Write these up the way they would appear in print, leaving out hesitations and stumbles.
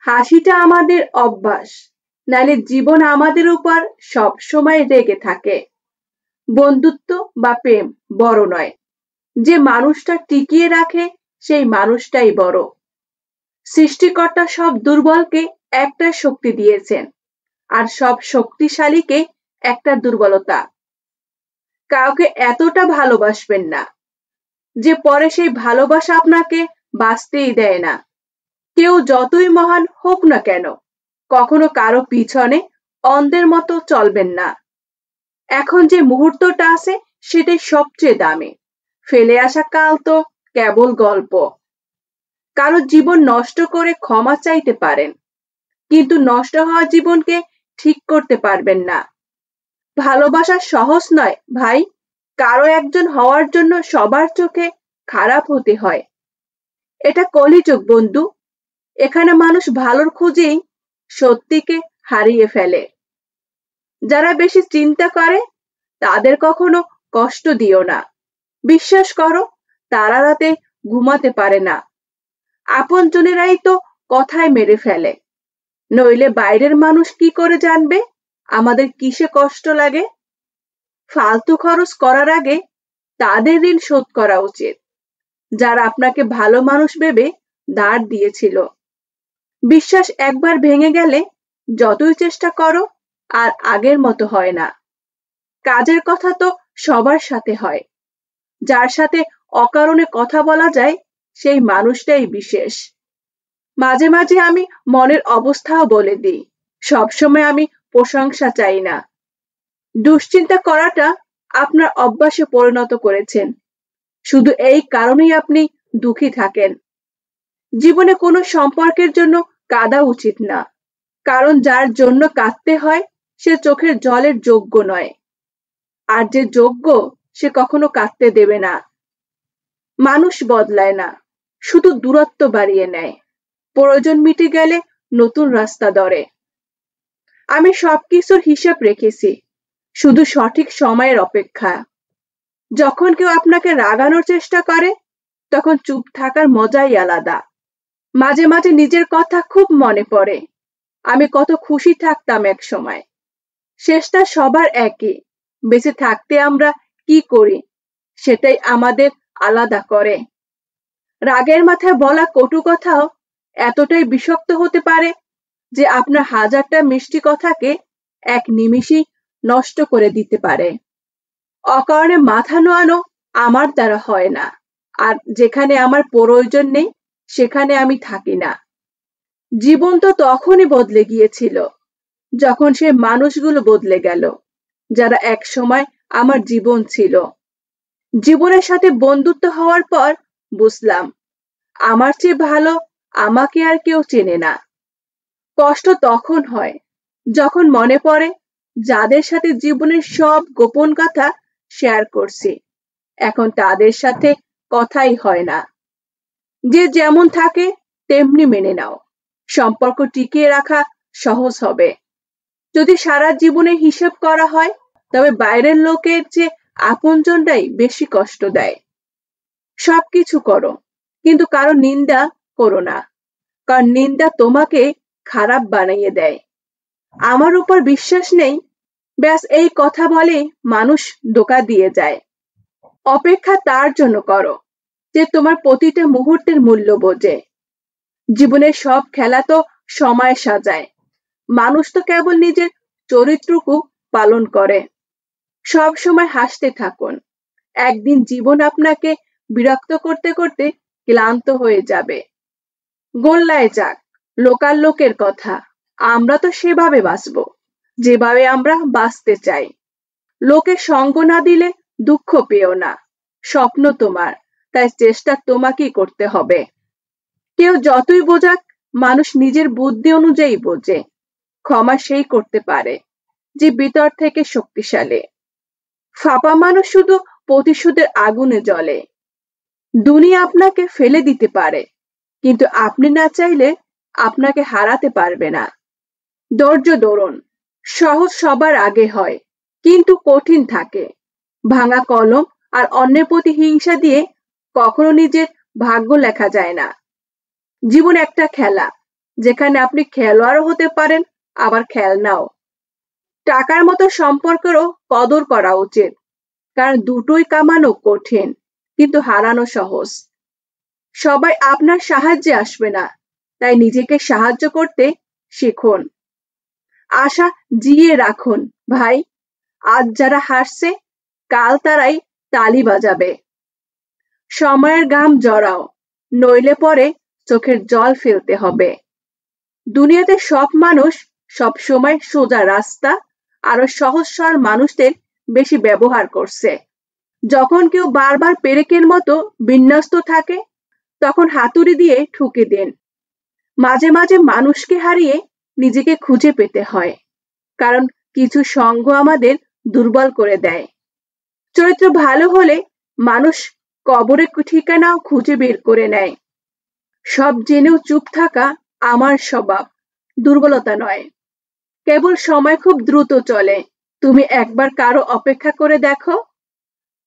হাসিটা আমাদের অভ্যাস, নাহলে জীবন আমাদের উপর সব সময় রেগে থাকে। বন্ধুত্ব বা প্রেম বড় নয়, যে মানুষটা টিকিয়ে রাখে সেই মানুষটাই বড়। সৃষ্টিকর্তা সব দুর্বলকে একটা শক্তি দিয়েছেন, আর সব শক্তিশালীকে একটা দুর্বলতা। কাউকে এতটা ভালোবাসবেন না যে পরে সেই ভালোবাসা আপনাকে বাঁচতেই দেয় না। কেউ যতই মহান হোক না কেন, কখনো কারো পিছনে অন্ধের মতো চলবেন না। এখন যে মুহূর্তটা আছে সেটাই সবচেয়ে দামি। ফেলে আসা কাল তো কেবল গল্প। কারো জীবন নষ্ট করে ক্ষমা চাইতে পারেন, কিন্তু নষ্ট হওয়া জীবনকে ঠিক করতে পারবেন না। ভালোবাসা সহজ নয় ভাই। কারো একজন হওয়ার জন্য সবার চোখে খারাপ হতে হয়। এটা কলিযুগ বন্ধু। এখানে মানুষ ভালোর খোঁজেই সত্যিকে হারিয়ে ফেলে। যারা বেশি চিন্তা করে তাদের কখনো কষ্ট দিও না। বিশ্বাস করো, তারা রাতে ঘুমাতে পারে না। আপনজনেরাই তো কথায় মেরে ফেলে, নইলে বাইরের মানুষ কি করে জানবে আমাদের কিসে কষ্ট লাগে। ফালতু খরচ করার আগে তাদের ঋণ শোধ করা উচিত, যারা আপনাকে ভালো মানুষ ভেবে ধার দিয়েছিল। বিশ্বাস একবার ভেঙে গেলে যতই চেষ্টা করো আর আগের মতো হয় না। কাজের কথা তো সবার সাথে হয়, যার সাথে অকারণে কথা বলা যায় সেই মানুষটাই বিশেষ। মাঝে মাঝে আমি মনের অবস্থাও বলে দিই, সবসময় আমি প্রশংসা চাই না। দুশ্চিন্তা করাটা আপনার অভ্যাসে পরিণত করেছেন, শুধু এই কারণেই আপনি দুঃখী থাকেন। জীবনে কোনো সম্পর্কের জন্য কাঁদা উচিত না, কারণ যার জন্য কাঁদতে হয় সে চোখের জলের যোগ্য নয়, আর যে যোগ্য সে কখনো কাঁদতে দেবে না। মানুষ বদলায় না, শুধু দূরত্ব বাড়িয়ে নেয়। প্রয়োজন মিটে গেলে নতুন রাস্তা ধরে। আমি সবকিছুর হিসাব রেখেছি, শুধু সঠিক সময়ের অপেক্ষা। যখন কেউ আপনাকে রাগানোর চেষ্টা করে তখন চুপ থাকার মজাই আলাদা। মাঝে মাঝে নিজের কথা খুব মনে পড়ে, আমি কত খুশি থাকতাম এক সময়। শেষটা সবার একই, বেঁচে থাকতে আমরা কি করি সেটাই আমাদের আলাদা করে। রাগের মাথায় বলা কটু কথাও এতটাই বিষাক্ত হতে পারে যে আপনার হাজারটা মিষ্টি কথাকে এক নিমিষেই নষ্ট করে দিতে পারে। অকারণে মাথা নোয়ানো আমার দ্বারা হয় না, আর যেখানে আমার প্রয়োজন নেই সেখানে আমি থাকি না। জীবন তো তখনই বদলে গিয়েছিল যখন সে মানুষগুলো বদলে গেল, যারা এক সময় আমার জীবন ছিল। জীবনের সাথে বন্ধুত্ব হওয়ার পর বুঝলাম আমার চেয়ে ভালো আমাকে আর কেউ চেনে না। কষ্ট তখন হয় যখন মনে পড়ে যাদের সাথে জীবনের সব গোপন কথা শেয়ার করছি, এখন তাদের সাথে কথাই হয় না। যে যেমন থাকে তেমনি মেনে নাও, সম্পর্ক টিকিয়ে রাখা সহজ হবে। যদি সারা জীবনে হিসেব করা হয় তবে বাইরের লোকের চেয়ে আপনজনরাই বেশি কষ্ট দেয়। সবকিছু করো, কিন্তু কারো নিন্দা করো না, কারণ নিন্দা তোমাকে খারাপ বানিয়ে দেয়। আমার উপর বিশ্বাস নেই, ব্যাস এই কথা বলে মানুষ ধোঁকা দিয়ে যায়। অপেক্ষা তার জন্য করো যে তোমার প্রতিটা মুহূর্তের মূল্য বোঝে। জীবনের সব খেলা তো সময় সাজায়, মানুষ তো কেবল নিজের চরিত্রটুকু পালন করে। সব সময় হাসতে থাকুন, একদিন জীবন আপনাকে বিরক্ত করতে করতে ক্লান্ত হয়ে যাবে। গোল্লায় যাক লোকাল লোকের কথা, আমরা তো সেভাবে বাঁচবো যেভাবে আমরা বাঁচতে চাই। লোকে সঙ্গ না দিলে দুঃখ পেও না, স্বপ্ন তোমার, তাই চেষ্টা তোমাকেই করতে হবে। কেউ যতই বোঝাক, মানুষ নিজের বুদ্ধি অনুযায়ী বোঝে। ক্ষমা সেই করতে পারে যে ভিতর থেকে শক্তিশালী। ফাঁপা মানুষ শুধু প্রতিশোধের আগুনে জ্বলে। দুনিয়া আপনাকে ফেলে দিতে পারে, কিন্তু আপনি না চাইলে আপনাকে হারাতে পারবে না। ধৈর্য ধরুন, সহজ সবার আগে হয় কিন্তু কঠিন থাকে। ভাঙা কলম আর অন্যের প্রতি হিংসা দিয়ে কখনো নিজের ভাগ্য লেখা যায় না। জীবন একটা খেলা, যেখানে আপনি খেলোয়াড়ও হতে পারেন, আবার খেলনাও। টাকার মতো সম্পর্কেরও কদর করা উচিত, কারণ দুটোই কামানো কঠিন, কিন্তু হারানো সহজ। সবাই আপনার সাহায্যে আসবে না, তাই নিজেকে সাহায্য করতে শিখুন। আশা জিয়ে রাখুন ভাই, আজ যারা হাসছে কাল তারাই তালি বাজাবে। সময়ের ঘাম জড়াও, নইলে পরে চোখের জল ফেলতে হবে। দুনিয়াতে সব মানুষ সব সময় সোজা রাস্তা আরো সহজ সরল মানুষদের বেশি ব্যবহার করছে। যখন কেউ বারবার পেরেকের মতো বিন্যস্ত থাকে, তখন হাতুড়ি দিয়ে ঠুকে দেন। মাঝে মাঝে মানুষকে হারিয়ে নিজেকে খুঁজে পেতে হয়, কারণ কিছু সঙ্গ আমাদের দুর্বল করে দেয়। চরিত্র ভালো হলে মানুষ কবরে ঠিকানাও খুঁজে বের করে নেয়। সব জেনেও চুপ থাকা আমার স্বভাব, দুর্বলতা নয়। কেবল সময় খুব দ্রুত চলে, তুমি একবার কারো অপেক্ষা করে দেখো।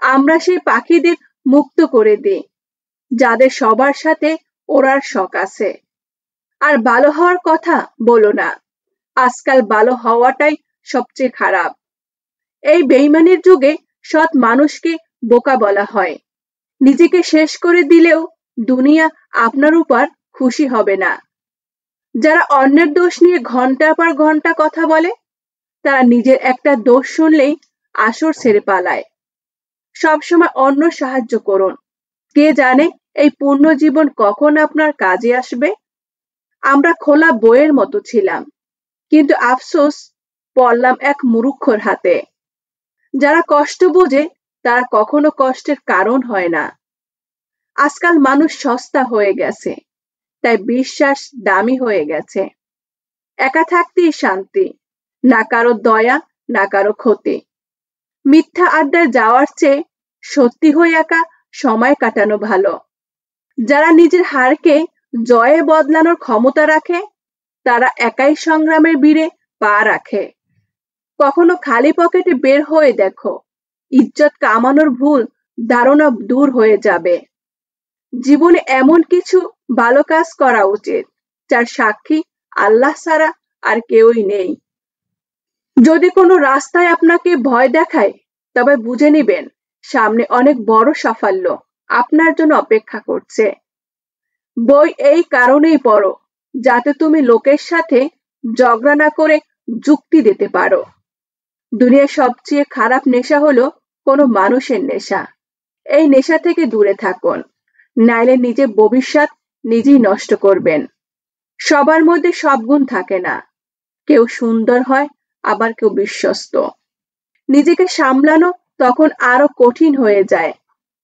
আমরা সেই পাখিদের মুক্ত করে দিই যাদের সবার সাথে ওড়ার শখ আছে। আর ভালো হওয়ার কথা বলো না, আজকাল ভালো হওয়াটাই সবচেয়ে খারাপ। এই বেইমানির যুগে সৎ মানুষকে বোকা বলা হয়। নিজেকে শেষ করে দিলেও দুনিয়া আপনার উপর খুশি হবে না। যারা অন্যের দোষ নিয়ে ঘন্টার পর ঘন্টা কথা বলে, তারা নিজের একটা দোষ শুনলেই আসর ছেড়ে পালায়। সবসময় অন্য সাহায্য করুন, কে জানে এই পূর্ণ জীবন কখন আপনার কাজে আসবে। আমরা খোলা বইয়ের মতো ছিলাম, কিন্তু আফসোস পড়লাম এক মূর্খর হাতে। যারা কষ্ট বোঝে তারা কখনো কষ্টের কারণ হয় না। আজকাল মানুষ সস্তা হয়ে গেছে, তাই বিশ্বাস দামি হয়ে গেছে। একা থাকতেই শান্তি, না কারো দয়া না কারো ক্ষতি। মিথ্যা আড্ডায় যাওয়ার চেয়ে সত্যি হয়ে একা সময় কাটানো ভালো। যারা নিজের হারকে জয়ে বদলানোর ক্ষমতা রাখে, তারা একাই সংগ্রামের বীরে পা রাখে। কখনো খালি পকেটে বের হয়ে দেখো, ইজ্জত কামানোর ভুল ধারণা দূর হয়ে যাবে। জীবনে এমন কিছু ভালো কাজ করা উচিত যার সাক্ষী আল্লাহ ছাড়া আর কেউই নেই। যদি কোনো রাস্তায় আপনাকে ভয় দেখায়, তবে বুঝে নিবেন সামনে অনেক বড় সাফল্য আপনার জন্য অপেক্ষা করছে। বই এই কারণেই পড়ো, যাতে তুমি লোকের সাথে ঝগড়া না করে যুক্তি দিতে পারো। দুনিয়ার সবচেয়ে খারাপ নেশা হলো কোনো মানুষের নেশা। এই নেশা থেকে দূরে থাকুন, নাইলে নিজের ভবিষ্যৎ নিজেই নষ্ট করবেন। সবার মধ্যে সব গুণ থাকে না, কেউ সুন্দর হয়, আবার কেউ বিশ্বস্ত। নিজেকে সামলানো তখন আরো কঠিন হয়ে যায়,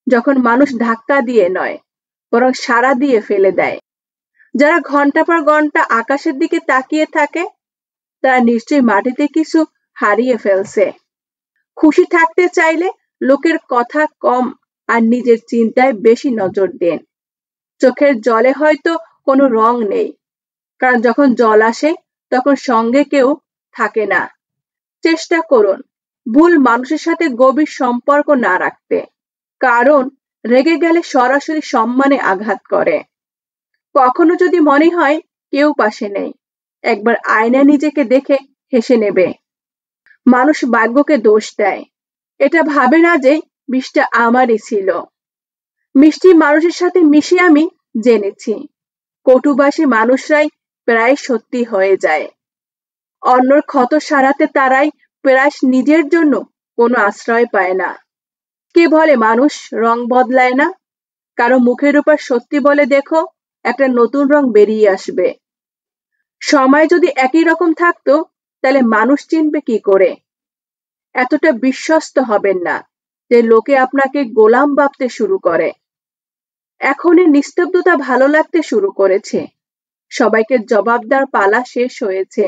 যখন মানুষ ধাক্কা দিয়ে নয়, বরং সাড়া দিয়ে ফেলে দেয়। যারা ঘন্টা পর ঘন্টা আকাশের দিকে তাকিয়ে থাকে, তারা নিশ্চয়ই মাটিতে কিছু হারিয়ে ফেলছে। খুশি থাকতে চাইলে লোকের কথা কম আর নিজের চিন্তায় বেশি নজর দেন। চোখের জলে হয়তো কোনো রং নেই, কারণ যখন জল আসে তখন সঙ্গে কেউ থাকে না। চেষ্টা করুন ভুল মানুষের সাথে গভীর সম্পর্ক না রাখতে, কারণ রেগে গেলে সরাসরি সম্মানে আঘাত করে। কখনো যদি মনে হয় কেউ পাশে নেই, একবার আয়নায় নিজেকে দেখে হেসে নেবে। মানুষ ভাগ্যকে দোষ দেয়, এটা ভাবে না যে বিষটা আমারই ছিল। মিষ্টি মানুষের সাথে মিশে আমি জেনেছি, কটুবাসী মানুষরাই প্রায় সত্যি হয়ে যায়। অন্যর ক্ষত সারাতে তারাই প্রায় নিজের জন্য কোনো আশ্রয় পায় না। কে বলে মানুষ রং বদলায় না? কারো মুখের উপর সত্যি বলে দেখো, একটা নতুন রং বেরিয়ে আসবে। সময় যদি একই রকম থাকতো, তাহলে মানুষ চিনবে কি করে? এতটা বিশ্বস্ত হবেন না যে লোকে আপনাকে গোলাম ভাবতে শুরু করে। এখনই নিস্তব্ধতা ভালো লাগতে শুরু করেছে, সবাইকে জবাব দেওয়ার পালা শেষ হয়েছে।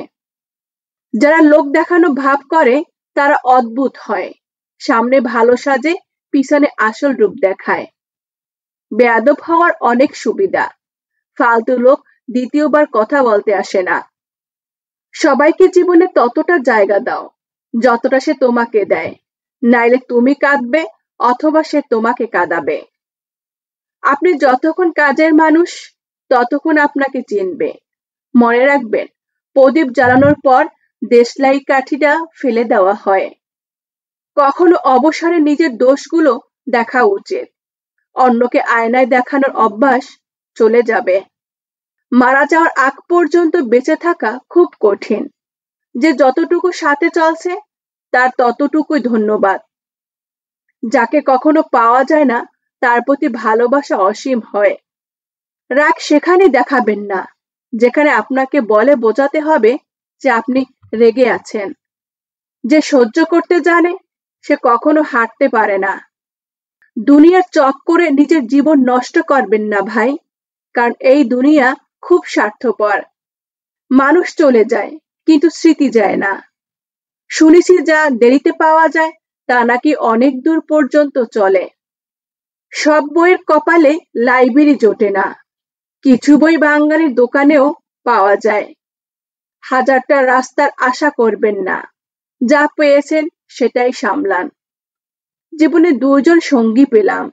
যারা লোক দেখানো ভাব করে তারা অদ্ভুত হয়, সামনে ভালো সাজে, পিছনে আসল রূপ দেখায়। বেয়াদব হওয়ার অনেক সুবিধা, ফালতু লোক দ্বিতীয়বার কথা বলতে আসে না। সবাইকে জীবনে ততটা জায়গা দাও যতটা সে তোমাকে দেয়, নাইলে তুমি কাঁদবে অথবা সে তোমাকে কাঁদাবে। আপনি যতক্ষণ কাজের মানুষ, ততক্ষণ আপনাকে চিনবে। মনে রাখবেন, প্রদীপ জ্বালানোর পর দেশলাই কাঠিটা ফেলে দেওয়া হয়। কখনো অবসরে নিজের দোষগুলো দেখা উচিত। অন্যকে আয়নায় দেখানোর অভ্যাস চলে যাবে। মারা যাওয়ার আগ পর্যন্ত বেঁচে থাকা খুব কঠিন। যে যতটুকু সাথে চলছে তার ততটুকুই ধন্যবাদ। যাকে কখনো পাওয়া যায় না তার প্রতি ভালোবাসা অসীম হয়। রাগ সেখানে দেখাবেন না যেখানে আপনাকে বলে বোঝাতে হবে যে আপনি রেগে আছেন। যে সহ্য করতে জানে সে কখনো হারতে পারে না। দুনিয়ার চক্করে নিজের জীবন নষ্ট করবেন না ভাই, কারণ এই দুনিয়া খুব স্বার্থপর। মানুষ চলে যায় কিন্তু স্মৃতি যায় না। শুনেছি যা দেরিতে পাওয়া যায় তা নাকি অনেক দূর পর্যন্ত চলে। সব বইয়ের কপালে লাইব্রেরি জোটে না। কিছু বই বাঙালির দোকানেও পাওয়া যায়। হাজারটা রাস্তার আশা করবেন না। যা পেয়েছেন সেটাই সামলান। জীবনে দুজন সঙ্গী পেলাম,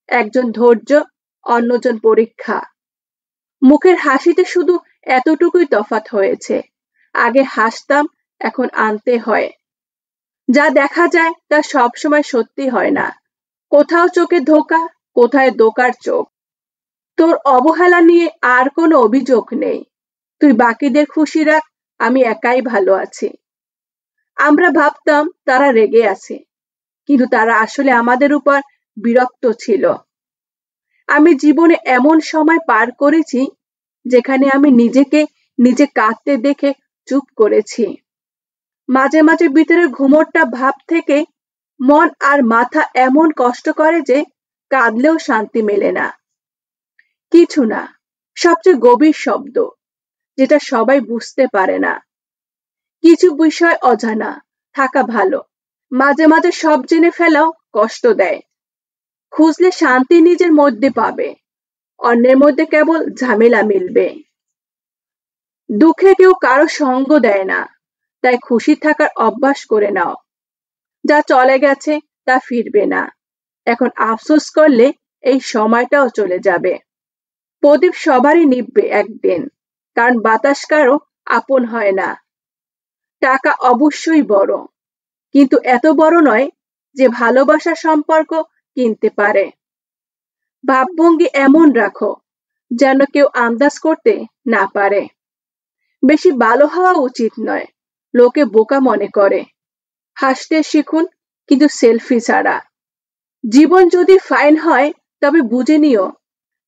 একজন ধৈর্য, অন্যজন পরীক্ষা। মুখের হাসিতে শুধু এতটুকুই তফাৎ হয়েছে, আগে হাসতাম, এখন আনতে হয়। যা দেখা যায় তা সবসময় সত্যি হয় না। কোথাও চোখে ধোকা, কোথায় ধোকার চোখ। তোর অবহেলা নিয়ে আর কোনো অভিযোগ নেই। তুই বাকিদের খুশি রাখ, আমি একাই ভালো আছি। আমরা ভাবতাম তারা রেগে আছে, কিন্তু তারা আসলে আমাদের উপর বিরক্ত ছিল। আমি জীবনে এমন সময় পার করেছি যেখানে আমি নিজেকে নিজে কাঁদতে দেখে চুপ করেছি। মাঝে মাঝে ভিতরের ঘুমোরটা ভাব থেকে মন আর মাথা এমন কষ্ট করে যে কাঁদলেও শান্তি মেলে না। কিছু না, সবচেয়ে গভীর শব্দ, যেটা সবাই বুঝতে পারে না। কিছু বিষয় অজানা থাকা ভালো, মাঝে মাঝে সব জেনে ফেলাও কষ্ট দেয়। খুঁজলে শান্তি নিজের মধ্যে পাবে, অন্যের মধ্যে কেবল ঝামেলা মিলবে। দুঃখে কেউ কারো সঙ্গ দেয় না, তাই খুশি থাকার অভ্যাস করে নাও। যা চলে গেছে তা ফিরবে না। এখন আফসোস করলে এই সময়টাও চলে যাবে। প্রদীপ সবারই নিভবে একদিন, কারণ বাতাস কারো আপন হয় না। টাকা অবশ্যই বড়, কিন্তু এত বড় নয় যে ভালোবাসার সম্পর্ক কিনতে পারে। ভাবভঙ্গি এমন রাখো যেন কেউ আন্দাজ করতে না পারে। বেশি ভালো হওয়া উচিত নয়, লোকে বোকা মনে করে। হাসতে শিখুন, কিন্তু সেলফি ছাড়া। জীবন যদি ফাইন হয় তবে বুঝে নিও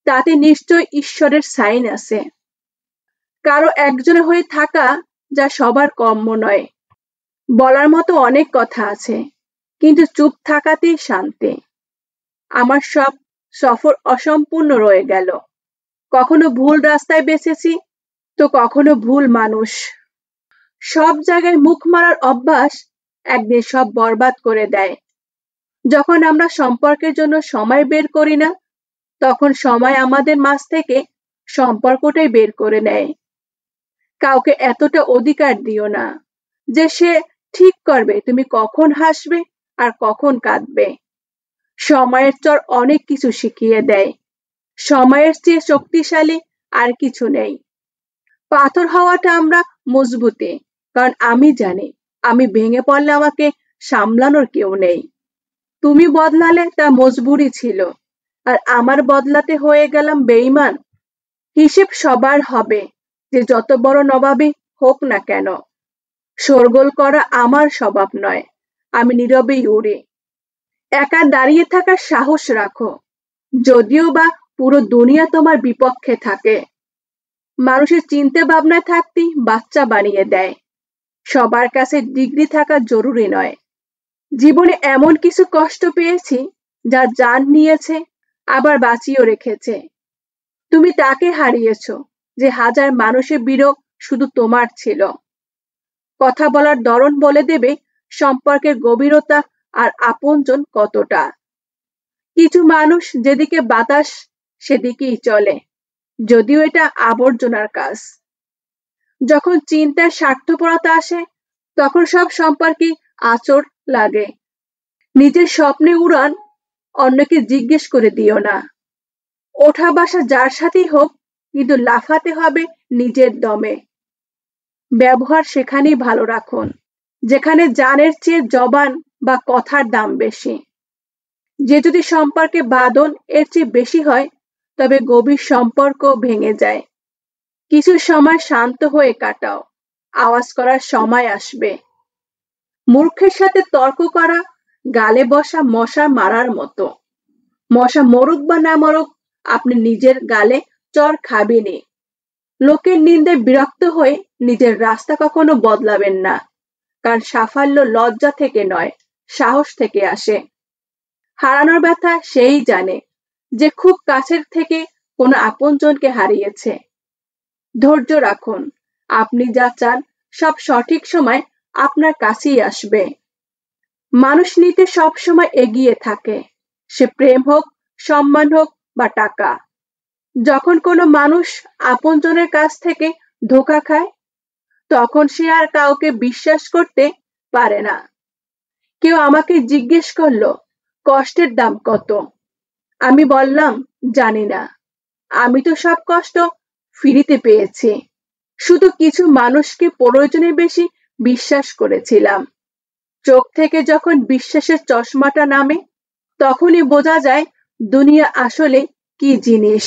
তাতে নিশ্চয় ঈশ্বরের সাইন আছে। কারো একজনের হয়ে থাকা যা সবার কম্য নয়। বলার মতো অনেক কথা আছে, কিন্তু চুপ থাকাতেই শান্তি। আমার সব সফর অসম্পূর্ণ রয়ে গেল। কখনো ভুল রাস্তায় বেঁচেছি, তো কখনো ভুল মানুষ। সব জায়গায় মুখ মারার অভ্যাস একদিন সব বরবাদ করে দেয়। যখন আমরা সম্পর্কের জন্য সময় বের করি না, তখন সময় আমাদের মাঝ থেকে সম্পর্কটাই বের করে নেয়। কাউকে এতটা অধিকার দিও না যে সে ঠিক করবে তুমি কখন হাসবে আর কখন কাঁদবে। সময়ের চর অনেক কিছু শিখিয়ে দেয়। সময়ের চেয়ে শক্তিশালী আর কিছু নেই। পাথর হওয়াটা আমরা মজবুতি, কারণ আমি জানি আমি ভেঙে পড়লে আমাকে সামলানোর কেউ নেই। তুমি বদলালে তা মজবুরি ছিল, আর আমার বদলাতে হয়ে গেলাম বেঈমান। হিসেব সবার হবে, যে যত বড় নবাবই হোক না কেন। শোরগোল করা আমার স্বভাব নয়, আমি নীরবেই উড়ি। একা দাঁড়িয়ে থাকার সাহস রাখো, যদিও বা পুরো দুনিয়া তোমার বিপক্ষে থাকে। মানুষের চিন্তা ভাবনায় থাকতেই বাচ্চা বানিয়ে দেয়। সবার কাছে ডিগ্রি থাকা জরুরি নয়। জীবনে এমন কিছু কষ্ট পেয়েছি যা জান নিয়েছে, আবার বাঁচিয়েও রেখেছে। তুমি তাকে হারিয়েছ যে হাজার মানুষের বিরোগ শুধু তোমার ছিল। কথা বলার ধরন বলে দেবে সম্পর্কের গভীরতা আর আপনজন কতটা। কিছু মানুষ যেদিকে বাতাস সেদিকেই চলে, যদিও এটা আবর্জনার কাজ। যখন চিন্তার স্বার্থপরতা আসে তখন সব সম্পর্কে আঁচড় লাগে। নিজের স্বপ্নে উড়ান, অন্যকে জিজ্ঞেস করে দিও না। ওঠা বসা যার সাথেই হোক, কিন্তু লাফাতে হবে নিজের দমে। ব্যবহার সেখানেই ভালো রাখুন যেখানে জানের চেয়ে জবান বা কথার দাম বেশি। যে যদি সম্পর্কে বাঁধন এর চেয়ে বেশি হয় তবে গভীর সম্পর্ক ভেঙে যায়। কিছু সময় শান্ত হয়ে কাটাও, আওয়াজ করার সময় আসবে। মূর্খের সাথে তর্ক করা গালে বসা মশা মারার মতো। মশা মরুক বা না মরুক, আপনি নিজের গালে চর খাবেনই। লোকের নিন্দায় বিরক্ত হয়ে নিজের রাস্তা কখনো বদলাবেন না, কারণ সাফল্য লজ্জা থেকে নয়, সাহস থেকে আসে। হারানোর ব্যথা সেই জানে যে খুব কাছের থেকে কোনো আপনজনকে হারিয়েছে। ধৈর্য রাখুন, আপনি যা চান সব সঠিক সময় আপনার কাছেই আসবে। মানুষ নিতে সব সময় এগিয়ে থাকে, সে প্রেম হোক, সম্মান হোক বা টাকা। যখন কোনো মানুষ আপনজনের কাছ থেকে ধোঁকা খায় তখন সে আর কাউকে বিশ্বাস করতে পারে না। কেউ আমাকে জিজ্ঞেস করলো কষ্টের দাম কত, আমি বললাম জানি না। আমি তো সব কষ্ট ফিরিতে পেয়েছি, শুধু কিছু মানুষকে প্রয়োজনের বেশি বিশ্বাস করেছিলাম। চোখ থেকে যখন বিশ্বাসের চশমাটা নামে তখনই বোঝা যায় দুনিয়া আসলে কি জিনিস।